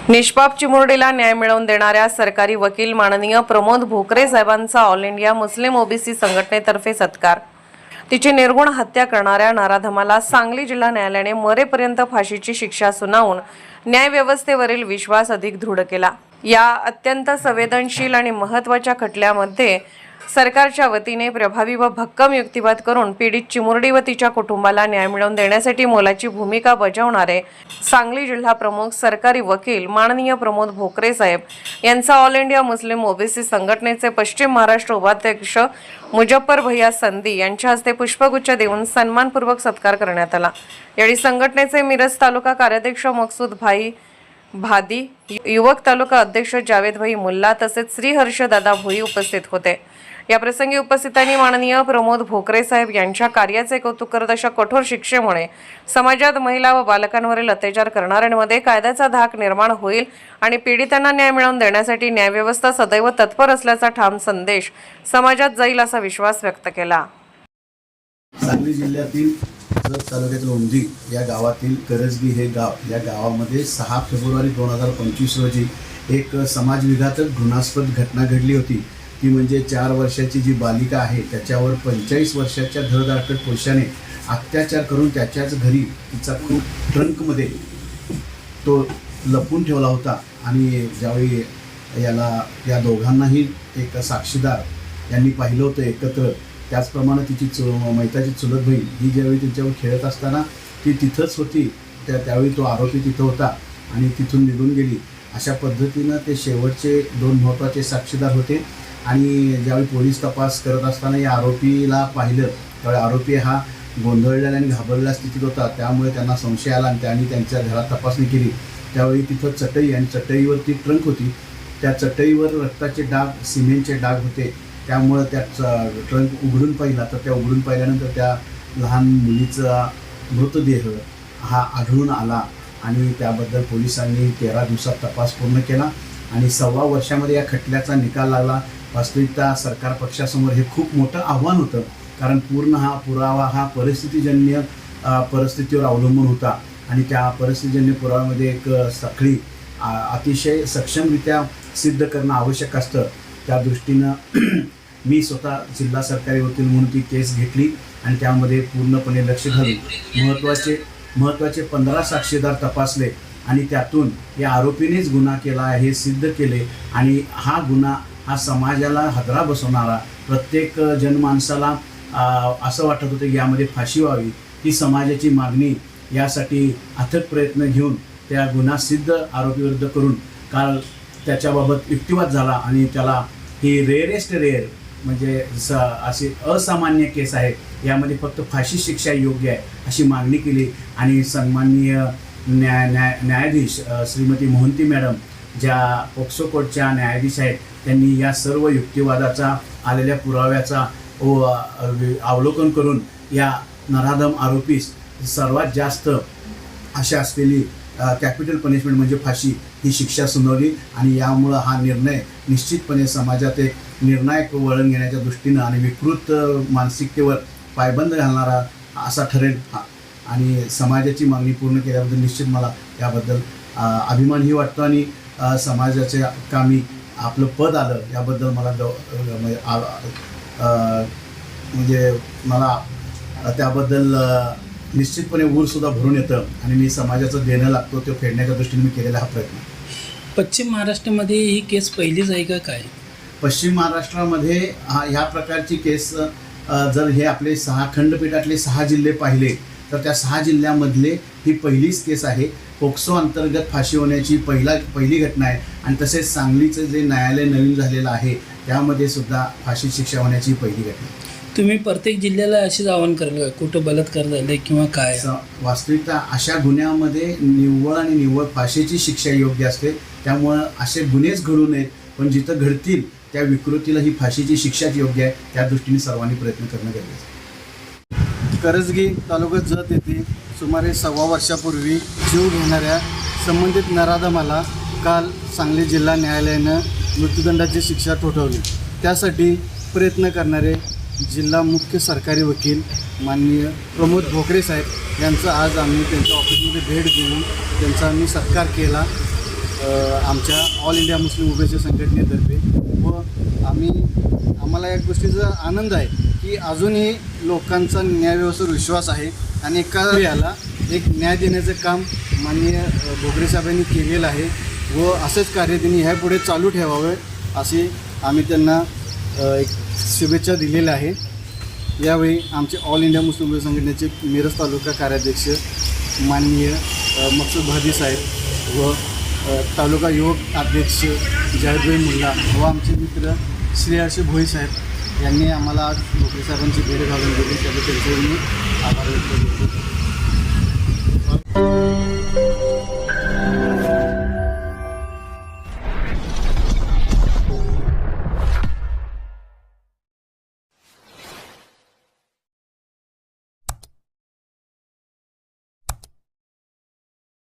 निष्पाप चिमुरडीला न्याय मिळवून देणाऱ्या सरकारी वकील माननीय प्रमोद भोकरे साहेबांचा ऑल इंडिया मुस्लिम ओबीसी संघटनेतर्फे सत्कार। तिची निर्गुण हत्या करणाऱ्या नराधमाला सांगली जिल्हा न्यायालयाने मरेपर्यंत फाशीची शिक्षा सुनावून न्याय व्यवस्थेवरील विश्वास अधिक दृढ केला। या अत्यंत संवेदनशील आणि महत्त्वाच्या खटल्यामध्ये सरकारच्या वतीने प्रभावी व भक्कम युक्तिवाद करून पीडित चिमुरडी व तिच्या कुटुंबाला न्याय मिळवून देण्यासाठी मोलाची भूमिका बजावणारे सांगली जिल्हा प्रमुख सरकारी वकील माननीय प्रमोद भोकरे साहेब यांचा ऑल इंडिया मुस्लिम ओबीसी संघटनेचे पश्चिम महाराष्ट्र उपाध्यक्ष मुजफ्फर भैया संधी यांच्या हस्ते पुष्पगुच्छ देऊन सन्मानपूर्वक सत्कार करण्यात आला। यावेळी संघटनेचे मिरज तालुका कार्याध्यक्ष मकसूद भाई भादी, युवक तालुका अध्यक्ष जावेद भाई मुल्ला तसेच श्री हर्षदादा भोई उपस्थित होते। या प्रसंगी उपस्थितांनी माननीय प्रमोद भोकरे साहेब यांच्या कार्याचे कौतुक करत अशा कठोर शिक्षेमुळे समाजात महिला व बालकांवरील अत्याचार करणाऱ्यांमध्ये कायद्याचा धाक निर्माण होईल आणि पीडितांना न्याय मिळवून देण्यासाठी न्यायव्यवस्था सदैव तत्पर असल्याचा ठाम संदेश समाजात जाईल असा विश्वास व्यक्त केला। सांगली जिल्ह्यातील जत तालुक्यातील ओंधी या गावातील करजगी हे गाव, या गावामध्ये 6 फेब्रुवारी 2025 रोजी एक समाजविघातक गुन्हास्पद घटना घडली होती। ती म्हणजे 4 वर्षाची जी बालिका आहे त्याच्यावर 45 वर्षाच्या धडधाकट पुरुषाने अत्याचार करून त्याच्याच घरी तिचा खूप ट्रंकमध्ये तो लपवून ठेवला होता। आणि ज्यावेळी या दोघांनाही एक साक्षीदार यांनी पाहिलं होतं एकत्र, त्याचप्रमाणे तिची मैताची चुलत बहीण ही ज्यावेळी तिच्यावर खेळत असताना ती तिथंच होती, त्यावेळी तो आरोपी तिथं होता आणि तिथून निघून गेली। अशा पद्धतीनं ते शेवटचे 2 महत्त्वाचे साक्षीदार होते। आणि ज्यावेळी पोलीस तपास करत असताना या आरोपीला पाहिलं त्यावेळी आरोपी हा गोंधळलेला आणि घाबरलेल्या स्थितीत होता, त्यामुळे त्यांना संशय आला आणि त्यांनी त्यांच्या घरात तपासणी केली। त्यावेळी तिथं चटई आणि चटईवरती ट्रंक होती, त्या चटईवर रक्ताचे डाग, सिमेंटचे डाग होते। त्यामुळे त्या ट्रंक उघडून पाहिला तर त्या उघडून पाहिल्यानंतर त्या लहान मुलीचा मृतदेह हा आढळून आला आणि त्याबद्दल पोलिसांनी 13 दिवसात तपास पूर्ण केला आणि 1.25 वर्षामध्ये या खटल्याचा निकाल लागला। वास्तविकता सरकार पक्षासमोर हे खूप मोठं आव्हान होतं, कारण पूर्ण हा पुरावा हा परिस्थितीजन्य परिस्थितीवर अवलंबून होता आणि त्या परिस्थितीजन्य पुराव्यामध्ये एक साखळी अतिशय सक्षमरित्या सिद्ध करणं आवश्यक असतं। त्या दृष्टीनं मी स्वतः जिल्हा सरकारी वकील म्हणून ती केस घेतली आणि त्यामध्ये पूर्णपणे लक्ष घालून महत्त्वाचे 15 साक्षीदार तपासले आणि त्यातून या आरोपीनेच गुन्हा केला हे सिद्ध केले। आणि हा गुन्हा हा समाजाला हादरा बसवणारा, प्रत्येक जनमानसाला असं वाटत होतं की यामध्ये फाशी व्हावी, ही समाजाची मागणी, यासाठी अथक प्रयत्न घेऊन त्या गुन्हा सिद्ध आरोपीविरुद्ध करून काल त्याच्याबाबत युक्तिवाद झाला आणि त्याला ही रेअरेस्ट रेअर म्हणजे अशी असामान्य केस आहे, यामध्ये फक्त फाशी शिक्षा योग्य आहे अशी मागणी केली। आणि सन्माननीय न्यायाधीश श्रीमती मोहंती मॅडम ज्या पोक्सो कोर्टच्या न्यायाधीश आहेत, त्यांनी या सर्व युक्तिवादाचा आलेल्या पुराव्याचा अवलोकन करून या नराधम आरोपीस सर्वात जास्त अशा असलेली कॅपिटल पनिशमेंट म्हणजे फाशी ही शिक्षा सुनावली। आणि यामुळं हा निर्णय निश्चितपणे समाजात एक निर्णायक वळण घेण्याच्या दृष्टीनं आणि विकृत मानसिकतेवर पायबंद घालणारा असा ठरेल आणि समाजाची मागणी पूर्ण केल्याबद्दल निश्चित मला याबद्दल अभिमानही वाटतो आणि समाजाच्या कामी आपलं पद आलं याबद्दल मला म्हणजे मला त्याबद्दल निश्चितपणे ऊरसुद्धा भरून येतं आणि मी समाजाचं देणं लागतो ते फेडण्याच्या दृष्टीने मी केलेला हा प्रयत्न। पश्चिम महाराष्ट्रामध्ये ही केस पहिलीच आहे का काय? पश्चिम महाराष्ट्रामध्ये ह्या प्रकारची केस जर हे आपले 6 खंडपीठातले 6 जिल्हे पाहिले तर त्या 6 जिल्ह्यामधले ही पहिलीच केस आहे। पोक्सो अंतर्गत फाशी होण्याची पहिली घटना आहे आणि तसेच सांगलीचं जे न्यायालय नवीन झालेलं आहे त्यामध्ये सुद्धा फाशी शिक्षा होण्याची पहिली घटना। तुम्ही प्रत्येक जिल्ह्याला अशीच आवाहन कराल का कुठं बलात्कार झाले किंवा काय? वास्तविकता अशा गुन्ह्यामध्ये निव्वळ आणि निव्वळ फाशीची शिक्षा योग्य असते, त्यामुळं असे गुन्हेच घडू नयेत, पण जिथं घडतील त्या विकृतीला ही फाशीची शिक्षाच योग्य आहे, त्या दृष्टीने सर्वांनी प्रयत्न करणं गरजेचं आहे। करजगी तालुक्यात जत येथे सुमारे 1.25 वर्षापूर्वी जीव घेणाऱ्या संबंधित नराधमाला काल सांगली जिल्हा न्यायालयानं मृत्यूदंडाची शिक्षा ठोठावली। त्यासाठी प्रयत्न करणारे जिल्हा मुख्य सरकारी वकील माननीय प्रमोद भोकरे साहेब यांचा आज आम्ही त्यांच्या ऑफिसमध्ये भेट देऊन त्यांचा आम्ही सत्कार केला। आमच्या ऑल इंडिया मुस्लिम ओबीसी संघटनेतर्फे व आम्हाला या गोष्टीचा आनंद आहे की अजूनही लोकांचा न्यायव्यवस्थेवर विश्वास आहे आणि एका याला एक न्याय देण्याचं काम माननीय भोगरे साहेबांनी केलेलं आहे व असंच कार्य त्यांनी ह्यापुढे चालू ठेवावे अशी आम्ही त्यांना एक शुभेच्छा दिलेल्या आहे. यावेळी आमचे ऑल इंडिया मुस्लिम ओबीसी संघटनेचे मिरज तालुका कार्याध्यक्ष माननीय मकसूद भादी साहेब व तालुका युवक अध्यक्ष जाहिदभाई मुल्ला व आमचे मित्र श्रेयशी भोई साहेब यांनी आम्हाला आज भोगरे साहेबांची भेट घालून दिली त्याबद्दल त्यांचे मी आभार व्यक्त करतो.